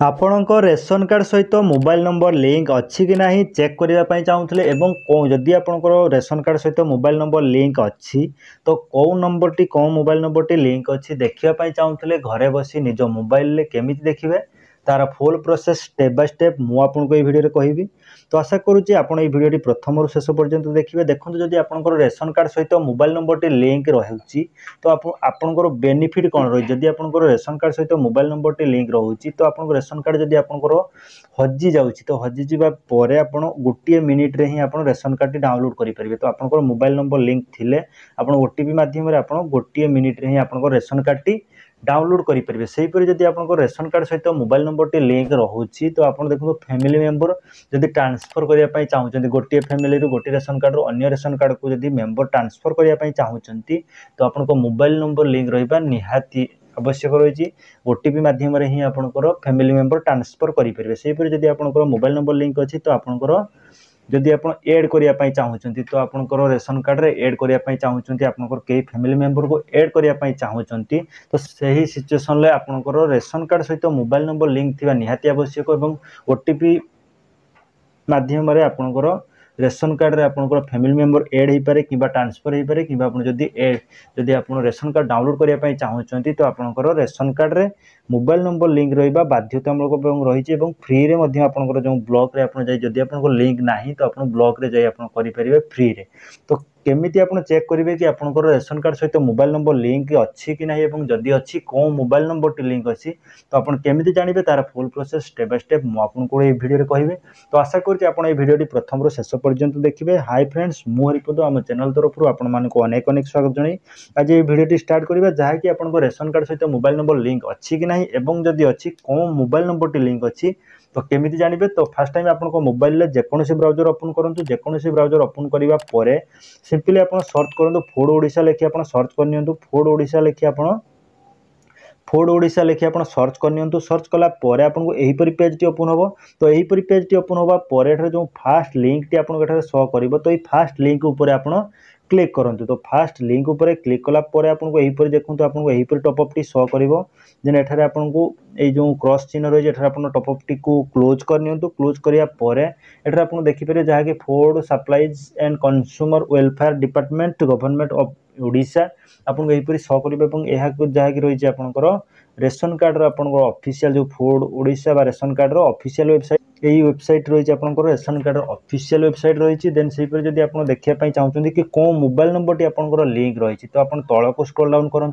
ଆପଣଙ୍କ ରେସନ କାର୍ड ସହିତ mobile ନंबर link अच्छी कि नहीं चेक करने चाहूँगे एवं जदि आपंकर रेसन कार्ड सहित मोबाइल नंबर लिंक अच्छी तो कौ नंबर टी कौ मोबाइल नंबर टी लिंक अच्छी देखापी चाहूँगे घरे बसी निज मोबाइल केमी देखिए तार full process step by step मुझे ये वीडियो कहबी। तो आशा करुच्ची आप भिडियो प्रथम रु शेष पर्यंत देखिए। देखो जदि आपंकर रेसन कार्ड सहित मोबाइल नंबर टी लिंक रही तो आपंकर बेनिफिट कौन रही जदि आपंकर रेसन कार्ड सहित मोबाइल नंबर टी लिंक रही तो आप रेसन कार्ड जदि आपंकर हजि जाऊँगी तो हजि जापर आप गोटे मिनिट रे ही आप रेसन कार्ड टी डाउनलोड करेंगे। तो आपंकर मोबाइल नंबर लिंक थिले आप ओटीपी माध्यम आप गोटे मिनिट रे ही आप रेसन कार्ड टी डाउनलोड करेंगे। से जदि आप रेसन कार्ड सहित मोबाइल नंबर टी लिंक रही तो आप देखो फैमिली मेंबर जदि ट्रांसफर करने चाहते गोटे फैमिली गोटे रेसन कार्ड रू अन्य रेसन कार्ड को जदि मेंबर ट्रांसफर करने चाहते तो आपको मोबाइल नंबर लिंक रहा निहाती आवश्यक रही। ओटीपी माध्यम ही आपंकर फैमिली मेंबर ट्रांसफर करेंगे। से जदि आपंकर मोबाइल नंबर लिंक अच्छी तो आपंकर जदि आप एड करने चाहते तो आपंकर रेसन कार्ड रे एड करने चाहते आपंकर कई फैमिली मेंबर को एड करने चाहते तो सही सिचुएसन आपंकर रेसन कार्ड सहित मोबाइल नंबर लिंक थी निहाती आवश्यक और ओटीपी माध्यम आपंकर रेसन कार्ड रे आपंकर फैमिली मेंबर एड हो पारे कि ट्रांसफर हो पारे कि जदि आप रेसन कार्ड डाउनलोड करने चाहते तो आपंकर रेसन कार्ड रे मोबाइल नंबर लिंक रहा बाध्यतामूलक रही फ्री रे आपंकर जो ब्लॉक रे आप जदि आप लिंक ना तो आप ब्लॉक रे जाई आप करेंगे फ्री रे। तो केमिति आप चेक करेंगे कि आपंकर रेसन कार्ड सहित मोबाइल नंबर लिंक अच्छी कि नहीं और जदि अच्छी कौन मोबाइल नंबर टी लिंक अच्छी तो आप केमिति जानबे तार full process step by step मुझे ये वीडियो कहबी। तो आशा करुच्ची आप भिडियो प्रथम शेष पर्यंत देखिए। हाय फ्रेंड्स मु हरिपद आम चैनल तरफ आपको अनेक अनेक स्वागत जन। आज ये भिडियो स्टार्ट करवा जहाँकि आप रेसन कार्ड सहित मोबाइल नंबर लिंक अच्छी कि नहीं और जदि अच्छी कौन मोबाइल नंबर टी लिंक अच्छी तो केमिति जानबे। तो फास्ट टाइम आपको मोबाइल जेकोसी ब्राउजर ओपन करूँ जेकोसी ब्राउजर ओपन करने पर सिंपली आप सर्च करूँ फूड ओडिशा लिखी आप सर्च करनी फूड ओडिशा लिखी आप फूड ओडिशा लिखी आप सर्च करनी सर्च कलापर आपको यहीपरी पेज टी ओपन हम। तो यहीपरी पेज टी ओपन हवा पर जो फास्ट लिंक टी आपको शो कर तो ये फास्ट लिंक उपर आप क्लिक करूँ। तो फास्ट लिंक उपर क्लिक कलापर आपको यहीपरी देखो आपको यहीपरी टॉपअप टी शो कर देन एठारे आपको ये जो क्रॉस चिन्ह रही है आप टॉपअप टी को क्लोज करनी क्लोज करापर एठारे आप देखिए जहाँकि food supplies and consumer welfare department government of Odisha आपको यहीपरी शो कर जहाँकि रही आपंकर रेसन कार्ड ऑफिशियल जो food Odisha ration card official website यही वेबसाइट रही आपंकर रेसन कार्ड ऑफिशियल वेबसाइट रही देन से जब आप देखा चाहते कि कौन मोबाइल नंबर टी आपंकर लिंक रही तो आप तल को स्क्रॉल डाउन करूँ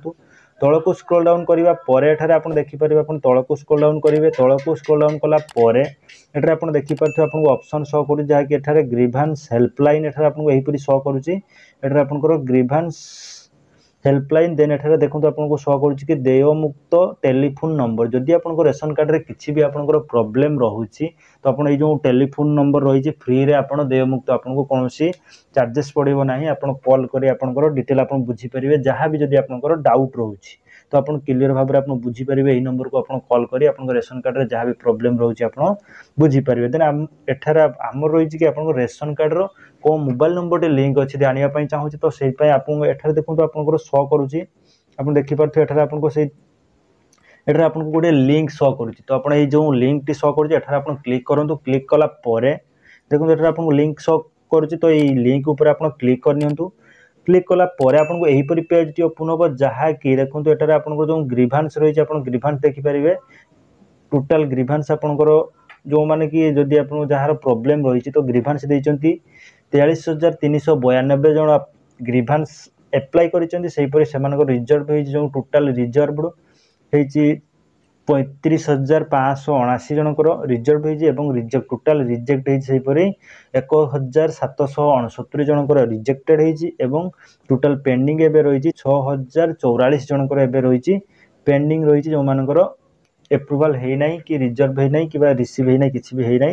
तल को स्क्रॉल डाउन करने पर आप देखिपारे आप तल को स्क्रॉल डाउन करेंगे तल को स्क्रॉल डाउन कलापर एठारे आप देखिपारे आपको ऑप्शन शो करूँ जहाँकि एठारे ग्रीभांस हेल्पलाइन एठारे आपको यहीपरी शो करुच्ची एठारे आपंकर ग्रीभांस हेल्पलाइन देन एठारे देखो आपको शो करुच्ची कि देयमुक्त टेलीफोन नंबर जदि आपंकर रेसन कार्ड रे किसी भी आपंकर प्रॉब्लम रहुची तो आप जो टेलीफोन नंबर रही फ्री रे आप देयमुक्त आपको कौन चार्जेस पड़ो ना आप कॉल कर डिटेल आप बुझीपारे जहाँ भी जदि आपंकर डाउट रोचे तो आप क्लीयर भाव में आप बुझीपारे यही नंबर को आप कॉल कर रेसन कार्ड रे जहाँ भी प्रॉब्लम रोचे आप बुझीपारे। देन एठारे आमर रही कि आप रेसन कार्ड रो कौन मोबाइल नंबर टी लिंक अच्छी जानापी चाहूँगी तो से आपको एठारे देखो आपंकर शो करुच्ची आप देखिपारे एठारे आपको से एठारे आपको गोटे लिंक शो करुच्ची तो आप जो लिंक टी शो करुच्ची एठारे आप क्लिक करूँ क्लिक कलापर देखो एठारे आपको लिंक शो करुच्ची तो ये लिंक उपर आप क्लिक करनी क्लिक कलापर आपको यहीपरी पेज टी ओपन हम जहाँकि देखो एठारे आपको जो ग्रीभांस रही आप ग्रीभांस देखिपारे टोटाल ग्रीभांस आपंकर जो मैंने कि जदि आप जार प्रॉब्लम रही तो ग्रीभांस देती 43,392 जन ग्रीभांस एप्लाई कर रिजर्व जो टोटाल रिजर्व होती 35,579 जनकर रिजर्व हो रिजेक्ट टोटाल रिजेक्ट होपरी 1,769 जनकर रिजेक्टेड हो टोटाल पेंडिंग एवं रही 6,044 जनकर एवं रही पेंडिंग रही जो मानकर एप्रुवाल होना कि रिजर्व होना कि रिसीव होना किसी भी होना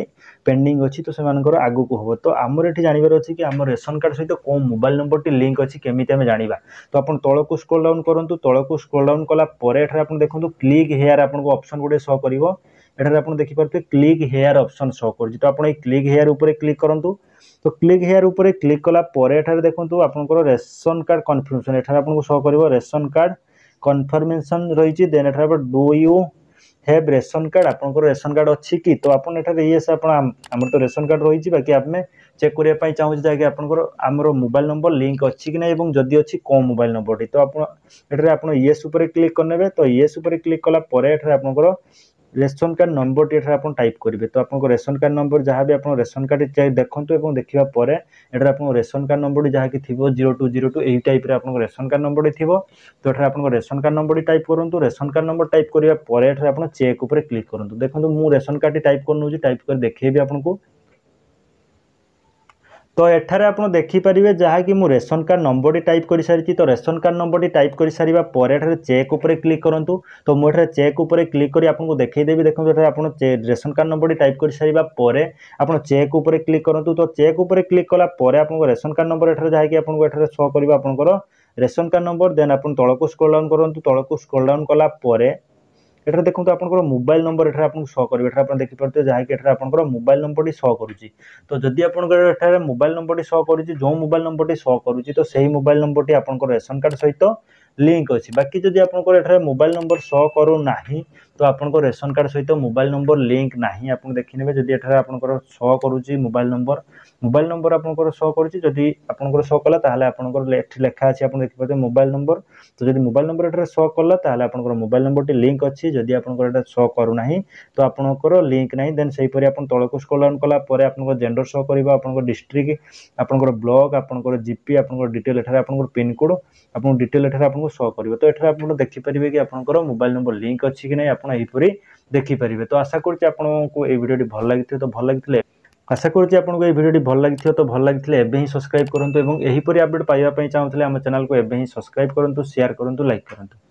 पेंडिंग अच्छी तो से आगू को हम। तो आमर ये जानवर अच्छी कि आम रेसन कार्ड सहित कौन मोबाइल नंबर टी लिंक अच्छी केमी आम जाना तो आप तल को स्क्रॉल डाउन करूँ तल को स्क्रॉल डाउन कलापर आप देखो क्लिक हेयर आपको ऑप्शन गोटे शो कर एठारे आप देखिपारे क्लिक हेयर ऑप्शन शो कर तो आप क्लिक हेयर उपर क्लिक करूँ तो क्लिक हेयर उपर क्लिक कलापर एठारे देखो आपंकर रेसन कार्ड कन्फर्मेशन एठारे आपको शो कर रेसन कार्ड कन्फर्मेशन रही देन एठारे do you have ration card आपन रेशन कार्ड अच्छी कि तो आपन एठारे यस आपन हमर तो रेशन कार्ड रही बाकी आमे चेक करिया पई चाहू जे आपन हमर मोबाइल नंबर लिंक अच्छी कि नै एवं जदि अच्छी को मोबाइल नंबर टी तो आपन एठारे आपन यस ऊपर क्लिक करनेबे तो यस ऊपर क्लिक कला परे एठारे आपन रेशन कार्ड नंबर टी आप टाइप करेंगे तो आपको रेशन कार्ड नंबर जहाँ भी आप रेशन कार्ड देखूँ और देखा पर एठार आप रेशन कार्ड नंबर जहाँ कि 0202 यही टाइप आप रेशन कार्ड नंबर थी तो ये आप रेशन कार्ड नंबर टाइप करूँ रेशन कार्ड नंबर टाइप कराया आप चेक उपर क्लिक करूँ देखो मु रेशन कार्ड टाइप कर टाइप कर देखी आपको तो एठारे आप देखिपारे जहाँ कि मुझे रेशन कार्ड नंबर टाइप कर सारी तो रेशन कार्ड नंबर टाइप कर सारा पर चेक उपर क्लिक करूँ तो मुझे चेक उपर क्लिक कर आपको देखईदेवी देखो आप रेशन कार्ड नंबर टाइप कर सारा पर आप चेक उपर क्लिक करूँ तो चेक उपर क्लिक कला आपको रेशन कार्ड नंबर एठारे जहाँ कि आपको एठारे शो कर आपंकर रेशन कार्ड नंबर देन आप तलक स्क्रॉल डाउन करूँ तलक स्क्रॉल डाउन कला एठारे देखो आपंकर मोबाइल नंबर एठारे आपको शो करेंगे एठारे आप देखिपे जहाँ कि एठारे आपंकर मोबाइल नंबर शो करुच्ची तो जदि आपंकर एठारे मोबाइल नंबर शो करुच्ची जो मोबाइल नंबर शो करुच्ची तो सही मोबाइल नंबर आपंकर रेशन कार्ड सहित लिंक अच्छी बाकी जदि आपंकर एठारे मोबाइल नंबर शो करू नाही तो आपंकर रेशन कार्ड सहित मोबाइल नंबर लिंक नाही आप देखने जदि एठारे आपंकर शो करुच्ची मोबाइल नंबर आपंकर शो करुच्ची जदि आपंकर शो कला ताहाले आपंकर लेखा अच्छी आप देखिपे मोबाइल नंबर तो जदि मोबाइल नंबर एठारे शो कला ताहाले आपंकर मोबाइल नंबर टी लिंक अच्छी जदि आपंकर एटा शो करू नाही तो आपंकर लिंक नाही देन सेही परि आपन तळको स्क्रॉल डाउन कला परे आपंकर जेंडर शो करिवो आपंकर डिस्ट्रिक्ट आपंकर ब्लॉक आपंकर जीपी आपंकर डिटेल एठारे आपंकर पिन कोड आपन डिटेल एठारे आपनको शो करिवो तो एठारे आपन देखि परिबे कि आपनकर मोबाइल नंबर लिंक अछि कि नै आपन एहिपरि देखि परिबे तो आशा करछि आपनको ए वीडियोटी भल लागिथियो तो भल लागिथिले आशा करुच्ची आपको ये वीडियोटी भल लगी तो भल लगी एवं ही सब्सक्राइब करूँ और यहीपरि अपडेट पाइबा चाहूँते आम चैनल को एवं ही सब्सक्राइब करूँ शेयर करूँ लाइक करूँ।